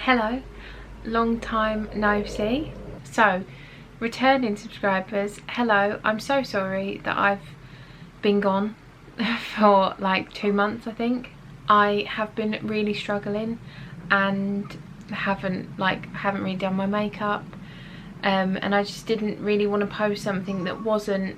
Hello, long time no see. So, returning subscribers, hello. I'm so sorry that I've been gone for like 2 months, I think. I have been really struggling and haven't really done my makeup, and I just didn't really want to post something that wasn't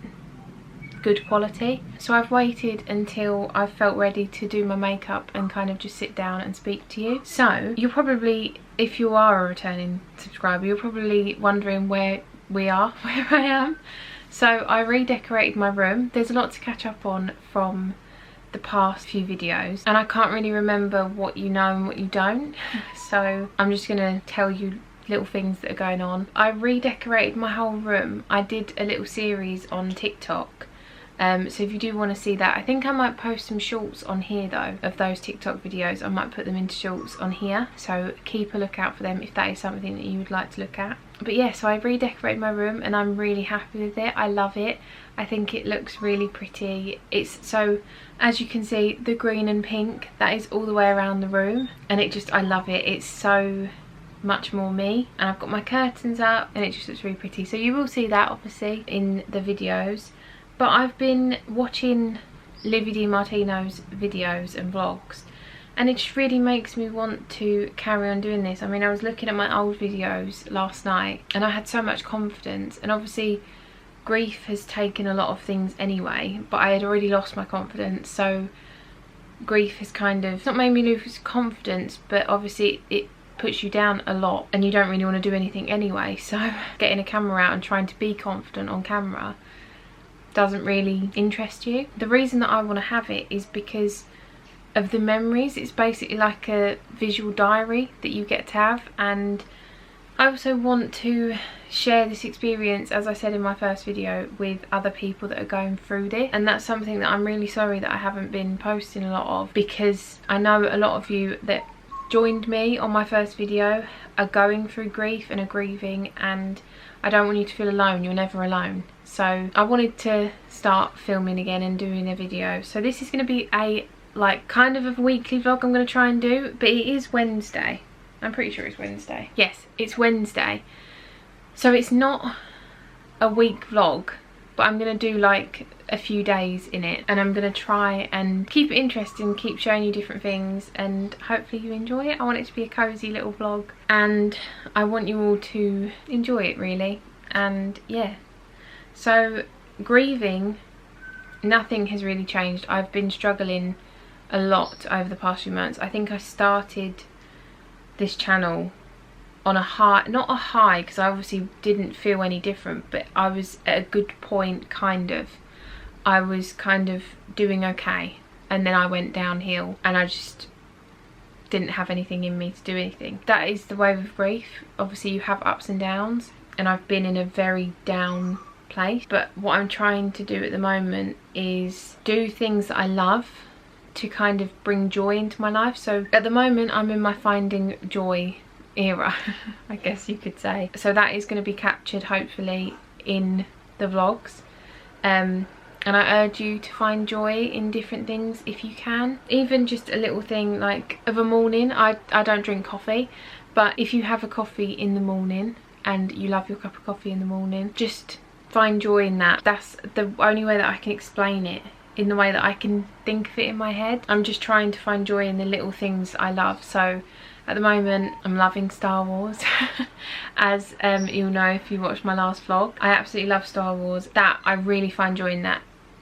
good quality. So I've waited until I felt ready to do my makeup and kind of just sit down and speak to you. So you're probably, if you are a returning subscriber, you're probably wondering where I am. So I redecorated my room. There's a lot to catch up on from the past few videos, and I can't really remember what you know and what you don't. So I'm just gonna tell you little things that are going on. I redecorated my whole room. I did a little series on TikTok. So if you do want to see that, I think I might post some shorts on here though of those TikTok videos. I might put them into shorts on here, so keep a lookout for them if that is something that you would like to look at. But yeah, so I redecorated my room and I'm really happy with it. I love it. I think it looks really pretty. It's so, as you can see, the green and pink, that is all the way around the room, and I love it. It's so much more me, and I've got my curtains up and it just looks really pretty. So you will see that obviously in the videos. But I've been watching Livy Di Martino's videos and vlogs, and it just really makes me want to carry on doing this. I mean, I was looking at my old videos last night and I had so much confidence, and obviously grief has taken a lot of things anyway, but I had already lost my confidence. So grief has kind of not made me lose confidence, but obviously it puts you down a lot and you don't really want to do anything anyway. So getting a camera out and trying to be confident on camera doesn't really interest you. The reason that I want to have it is because of the memories. It's basically like a visual diary that you get to have, and I also want to share this experience, as I said in my first video, with other people that are going through this. And that's something that I'm really sorry that I haven't been posting a lot of, because I know a lot of you that joined me on my first video are going through grief and are grieving, and I don't want you to feel alone. You're never alone. So I wanted to start filming again and doing a video. So this is going to be a kind of a weekly vlog I'm going to try and do, but it is Wednesday. I'm pretty sure it's Wednesday. Yes, it's Wednesday. So it's not a week vlog, but I'm going to do like a few days in it, and I'm going to try and keep it interesting, keep showing you different things, and hopefully you enjoy it. I want it to be a cozy little vlog, and I want you all to enjoy it really. And yeah, so grieving, nothing has really changed. I've been struggling a lot over the past few months. I think I started this channel on a high, not a high because I obviously didn't feel any different, but I was at a good point, kind of. I was kind of doing okay, and then I went downhill and I just didn't have anything in me to do anything. That is the way with grief. Obviously you have ups and downs, and I've been in a very down place, but what I'm trying to do at the moment is do things that I love to kind of bring joy into my life. So at the moment I'm in my finding joy era, I guess you could say. So that is going to be captured hopefully in the vlogs, and I urge you to find joy in different things if you can. Even just a little thing like of a morning. I don't drink coffee, but if you have a coffee in the morning and you love your cup of coffee in the morning, just find joy in that. That's the only way that I can explain it, in the way that I can think of it in my head. I'm just trying to find joy in the little things I love. So at the moment I'm loving Star Wars. As you'll know if you watched my last vlog, I absolutely love Star Wars. That I really find joy in that.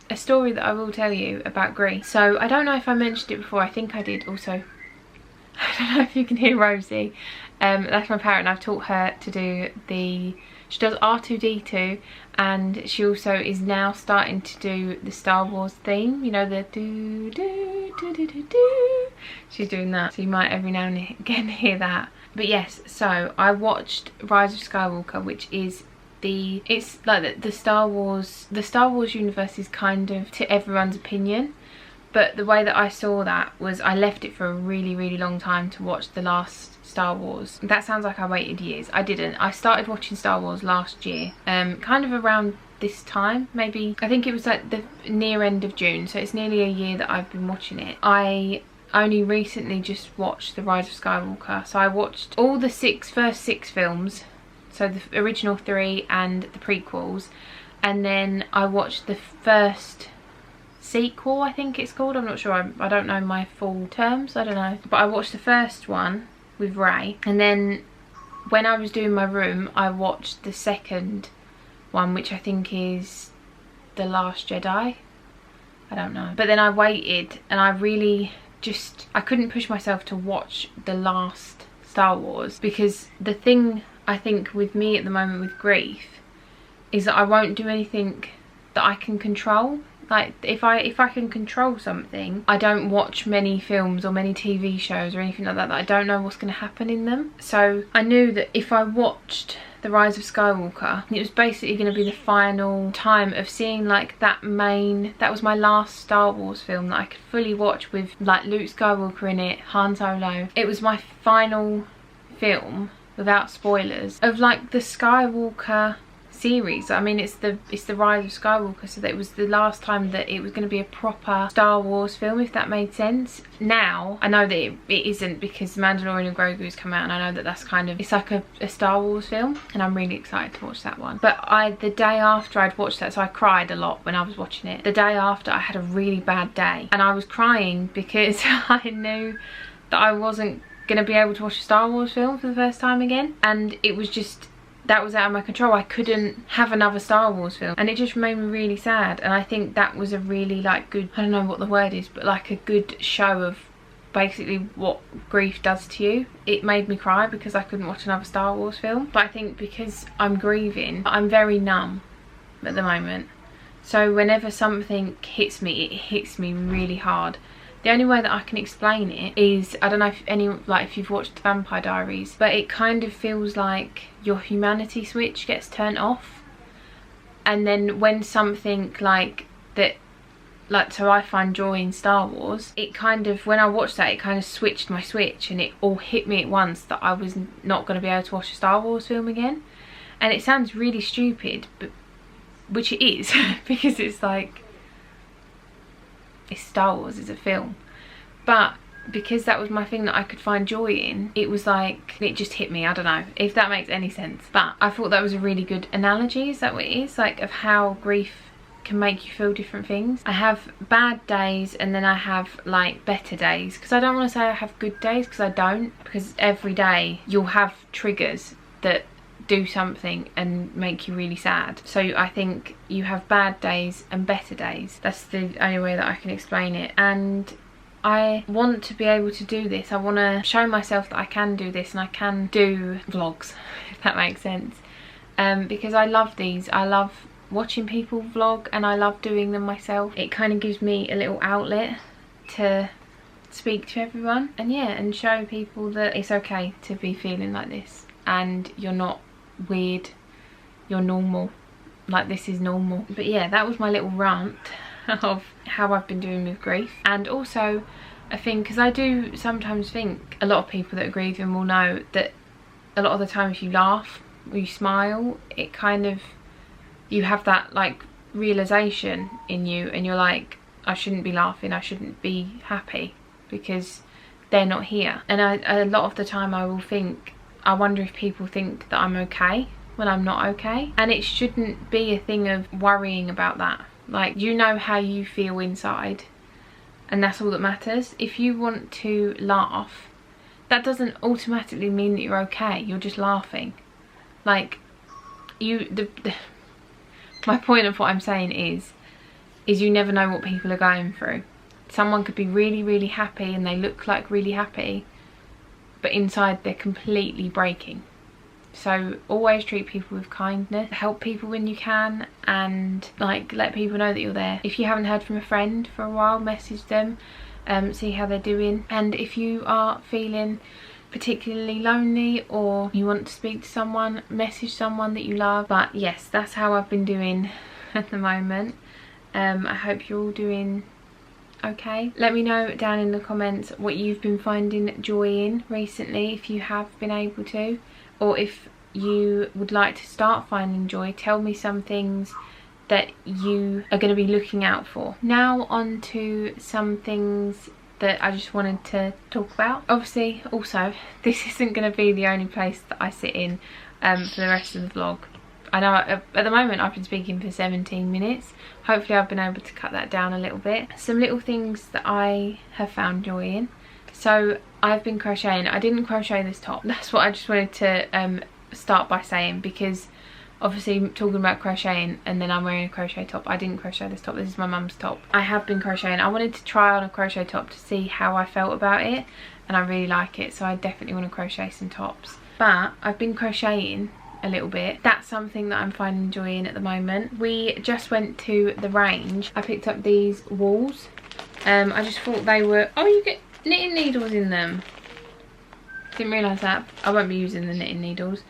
A story that I will tell you about grief. So I don't know if I mentioned it before, I think I did also. I don't know if you can hear Rosie. That's my parrot, and I've taught her to do she does R2-D2, and she also is now starting to do the Star Wars theme, you know, the do do do do do do. She's doing that, so you might every now and again hear that. But yes, so I watched Rise of Skywalker, which is it's like the Star Wars universe is kind of to everyone's opinion, but the way that I saw that was I left it for a really, really long time to watch the last Star Wars. That sounds like I waited years. I didn't. I started watching Star Wars last year, kind of around this time, maybe. I think it was like the near end of June, so it's nearly a year that I've been watching it. I only recently just watched The Rise of Skywalker. So I watched all the first six films, so the original 3 and the prequels, and then I watched the first sequel, I think it's called. I'm not sure, I don't know my full terms, I don't know. But I watched the first one with Rey, and then when I was doing my room I watched the second one, which I think is The Last Jedi. I don't know. But then I waited, and I couldn't push myself to watch the last Star Wars, because the thing I think with me at the moment with grief is that I won't do anything that I can control. Like if I can control something, I don't watch many films or many TV shows or anything like that I don't know what's going to happen in them. So I knew that if I watched The Rise of Skywalker, it was basically going to be the final time of seeing like that was my last Star Wars film that I could fully watch with like Luke Skywalker in it, Han Solo. It was my final film, without spoilers, of like the Skywalker series. I mean, it's the Rise of Skywalker, so that it was the last time that it was going to be a proper Star Wars film, if that made sense. Now I know that it isn't, because Mandalorian and Grogu's come out, and I know that that's kind of, it's like a Star Wars film, and I'm really excited to watch that one. But the day after I'd watched that, so I cried a lot when I was watching it. The day after, I had a really bad day, and I was crying because I knew that I wasn't going to be able to watch a Star Wars film for the first time again, and it was just, that was out of my control. I couldn't have another Star Wars film, and it just made me really sad. And I think that was a really like good, I don't know what the word is, but like a good show of basically what grief does to you. It made me cry because I couldn't watch another Star Wars film. But I think because I'm grieving, I'm very numb at the moment, so whenever something hits me, it hits me really hard. The only way that I can explain it is, I don't know if you've watched Vampire Diaries, but it kind of feels like your humanity switch gets turned off. And then when something like that, like, so I find joy in Star Wars, it kind of, when I watched that, it kind of switched my switch, and it all hit me at once that I was not going to be able to watch a Star Wars film again. And it sounds really stupid, but which it is, because it's like, it's Star Wars, it's a film. But because that was my thing that I could find joy in, it was like, it just hit me. I don't know if that makes any sense, but I thought that was a really good analogy. Is that what it is? Like, of how grief can make you feel different things. I have bad days, and then I have like better days, because I don't want to say I have good days, because I don't, because every day you'll have triggers that do something and make you really sad. So I think you have bad days and better days. That's the only way that I can explain it. And I want to be able to do this. I want to show myself that I can do this, and I can do vlogs, if that makes sense, because I love these. I love watching people vlog, and I love doing them myself. It kind of gives me a little outlet to speak to everyone, and yeah, and show people that it's okay to be feeling like this, and you're not weird, you're normal, like this is normal. But yeah, that was my little rant of how I've been doing with grief. And also I think, because I do sometimes think, a lot of people that are grieving will know that a lot of the time if you laugh or you smile, it kind of, you have that like realization in you, and you're like, I shouldn't be laughing, I shouldn't be happy, because they're not here. And a lot of the time I will think, I wonder if people think that I'm okay when I'm not okay. And it shouldn't be a thing of worrying about that. Like, you know how you feel inside, and that's all that matters. If you want to laugh, that doesn't automatically mean that you're okay. You're just laughing. Like, my point of what I'm saying is you never know what people are going through. Someone could be really, really happy, and they look like really happy, but inside they're completely breaking. So always treat people with kindness, help people when you can, and like let people know that you're there. If you haven't heard from a friend for a while, message them, see how they're doing. And if you are feeling particularly lonely, or you want to speak to someone, message someone that you love. But yes, that's how I've been doing at the moment. I hope you're all doing okay. Let me know down in the comments what you've been finding joy in recently, if you have been able to, or if you would like to start finding joy. Tell me some things that you are going to be looking out for. Now on to some things that I just wanted to talk about. Obviously, also, this isn't going to be the only place that I sit in for the rest of the vlog. I know at the moment I've been speaking for 17 minutes. Hopefully I've been able to cut that down a little bit. Some little things that I have found joy in. So I've been crocheting. I didn't crochet this top. That's what I just wanted to start by saying, because obviously talking about crocheting and then I'm wearing a crochet top. I didn't crochet this top. This is my mum's top. I have been crocheting. I wanted to try on a crochet top to see how I felt about it, and I really like it, so I definitely want to crochet some tops. But I've been crocheting a little bit. That's something that I'm finding joy in at the moment. We just went to the range. I picked up these wools. I just thought they were, oh, you get knitting needles in them. Didn't realise that. I won't be using the knitting needles,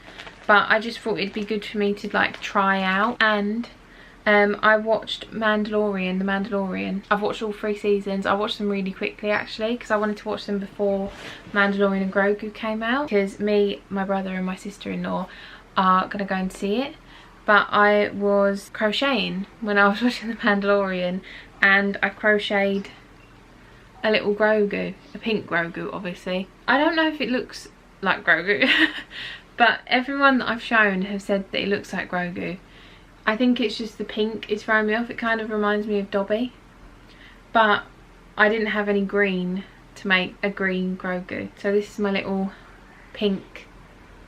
but I just thought it'd be good for me to like try out. And I watched The Mandalorian. I've watched all 3 seasons. I watched them really quickly actually, because I wanted to watch them before Mandalorian and Grogu came out, because me, my brother and my sister-in-law are gonna go and see it. But I was crocheting when I was watching The Mandalorian, and I crocheted a little Grogu, a pink Grogu obviously. I don't know if it looks like Grogu but everyone that I've shown have said that it looks like Grogu. I think it's just the pink is throwing me off. It kind of reminds me of Dobby, but I didn't have any green to make a green Grogu, so this is my little pink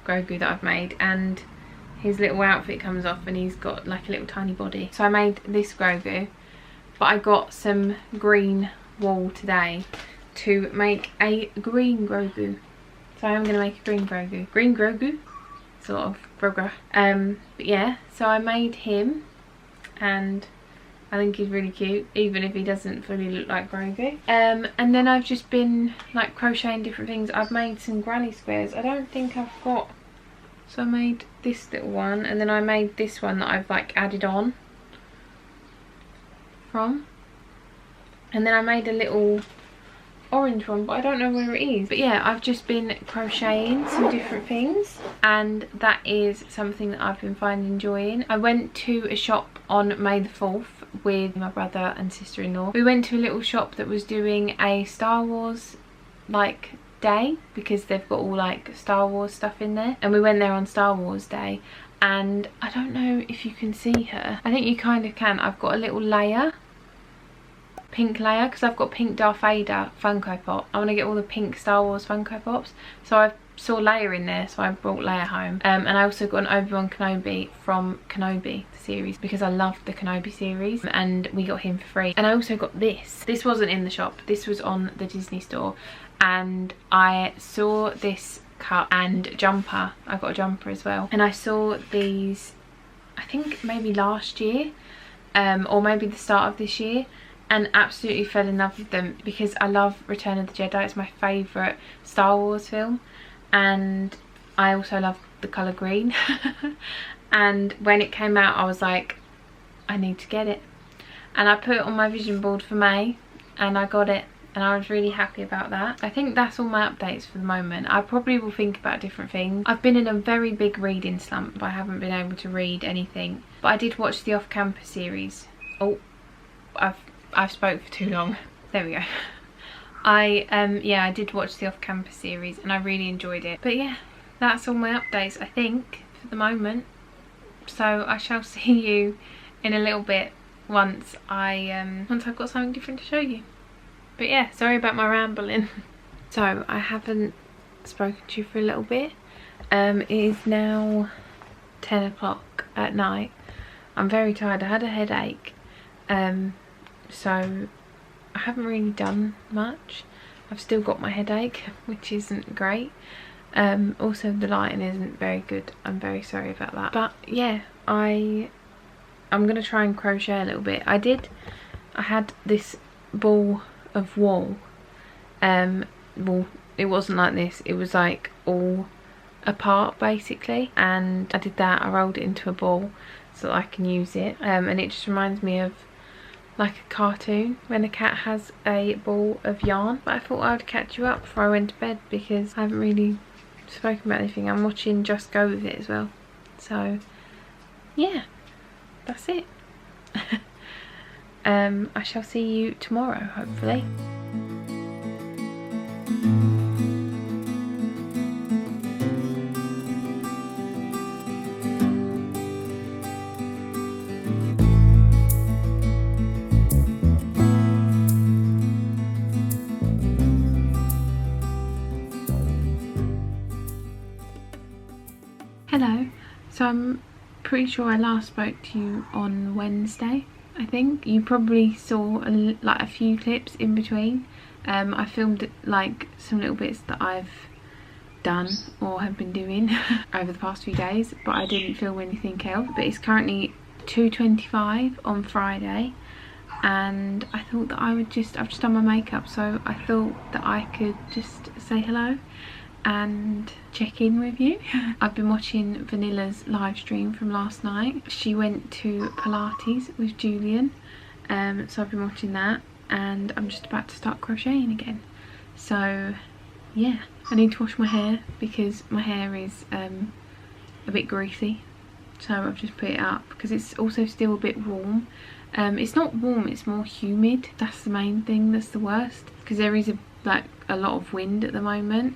Grogu that I've made, and his little outfit comes off and he's got like a little tiny body. So I made this Grogu, but I got some green wool today to make a green Grogu. So I am going to make a green Grogu. Green Grogu? It's a lot of Grogu. But yeah, so I made him, and I think he's really cute, even if he doesn't fully look like Grogu. And then I've just been like crocheting different things. I've made some granny squares. I don't think I've got... So I made this little one, and then I made this one that I've like added on from. And then I made a little orange one, but I don't know where it is. But yeah, I've just been crocheting some different things, and that is something that I've been finding joy in. I went to a shop on May the 4th with my brother and sister-in-law. We went to a little shop that was doing a Star Wars like day, because they've got all like Star Wars stuff in there, and we went there on Star Wars day. And I don't know if you can see her. I think you kind of can. I've got a little layer, pink layer, because I've got pink Darth Vader Funko Pop. I want to get all the pink Star Wars Funko Pops, so I saw Leia in there, so I brought Leia home. And I also got an Obi-Wan Kenobi from Kenobi the series, because I love the Kenobi series, and we got him for free. And I also got this wasn't in the shop, this was on the Disney store, and I saw this cut and jumper. I got a jumper as well, and I saw these I think maybe last year, or maybe the start of this year, and absolutely fell in love with them, because I love Return of the Jedi. It's my favourite Star Wars film, and I also love the colour green. And when it came out, I was like, I need to get it, and I put it on my vision board for May, and I got it, and I was really happy about that. I think that's all my updates for the moment. I probably will think about different things. I've been in a very big reading slump. I haven't been able to read anything, but I did watch the Off-Campus series. Oh, I've spoke for too long. There we go. Yeah, I did watch the Off-Campus series, and I really enjoyed it. But yeah, that's all my updates, I think, for the moment. So I shall see you in a little bit once I've got something different to show you. But yeah, sorry about my rambling. So I haven't spoken to you for a little bit. It is now 10 o'clock at night. I'm very tired. I had a headache. So I haven't really done much. I've still got my headache, which isn't great. Also the lighting isn't very good. I'm very sorry about that. But yeah, I'm gonna try and crochet a little bit. I had this ball of wool. Well, it wasn't like this. It was like all apart basically, and I did that. I rolled it into a ball so that I can use it. And it just reminds me of like a cartoon when a cat has a ball of yarn. But I thought I would catch you up before I went to bed, because I haven't really spoken about anything. I'm watching Just Go With It as well. So yeah, that's it. I shall see you tomorrow, hopefully. Hello, so I'm pretty sure I last spoke to you on Wednesday. I think you probably saw like a few clips in between. I filmed like some little bits that I've done or have been doing over the past few days, but I didn't film anything else. But it's currently 2:25 on Friday, and I thought that I've just done my makeup, so I thought that I could just say hello and check in with you. I've been watching Vanilla's live stream from last night. She went to Pilates with Julian, so I've been watching that, and I'm just about to start crocheting again. So yeah, I need to wash my hair because my hair is a bit greasy, so I've just put it up because it's also still a bit warm. It's not warm, it's more humid. That's the main thing that's the worst, because there is a lot of wind at the moment.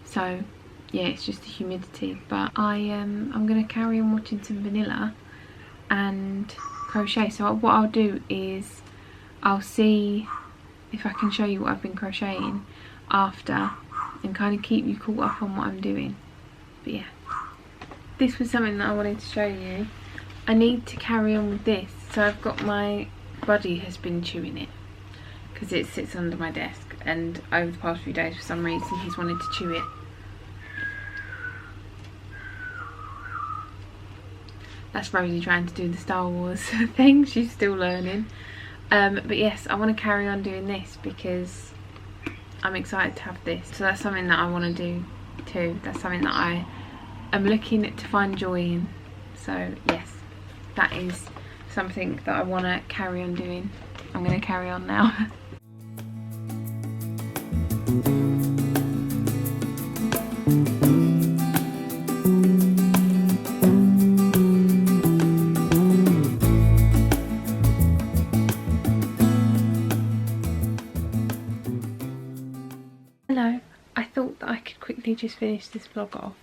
So yeah, it's just the humidity. But I'm going to carry on watching some Vanilla and crochet. So what I'll do is I'll see if I can show you what I've been crocheting after and kind of keep you caught up on what I'm doing. But yeah, this was something that I wanted to show you. I need to carry on with this. So I've got, my buddy has been chewing it because it sits under my desk, and over the past few days for some reason he's wanted to chew it. That's Rosie trying to do the Star Wars thing. She's still learning. But yes, I want to carry on doing this because I'm excited to have this. So that's something that I want to do too. That's something that I am looking to find joy in. So yes, that is something that I want to carry on doing. I'm going to carry on now. Hello, I thought that I could quickly just finish this vlog off.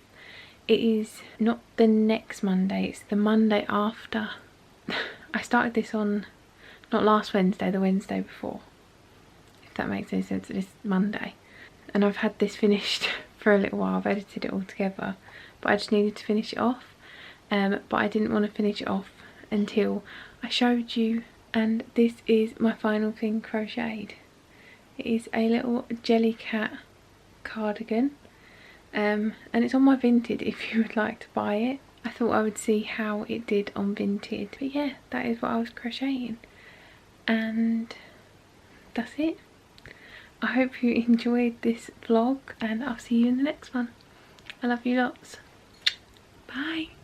It is not the next Monday, it's the Monday after. I started this on, not last Wednesday, the Wednesday before, if that makes any sense. It's Monday, and I've had this finished for a little while. I've edited it all together, but I just needed to finish it off. But I didn't want to finish it off until I showed you, and this is my final thing crocheted. It is a little Jellycat cardigan, and it's on my Vinted if you would like to buy it. I thought I would see how it did on Vinted. But yeah, that is what I was crocheting, and that's it. I hope you enjoyed this vlog, and I'll see you in the next one. I love you lots. Bye.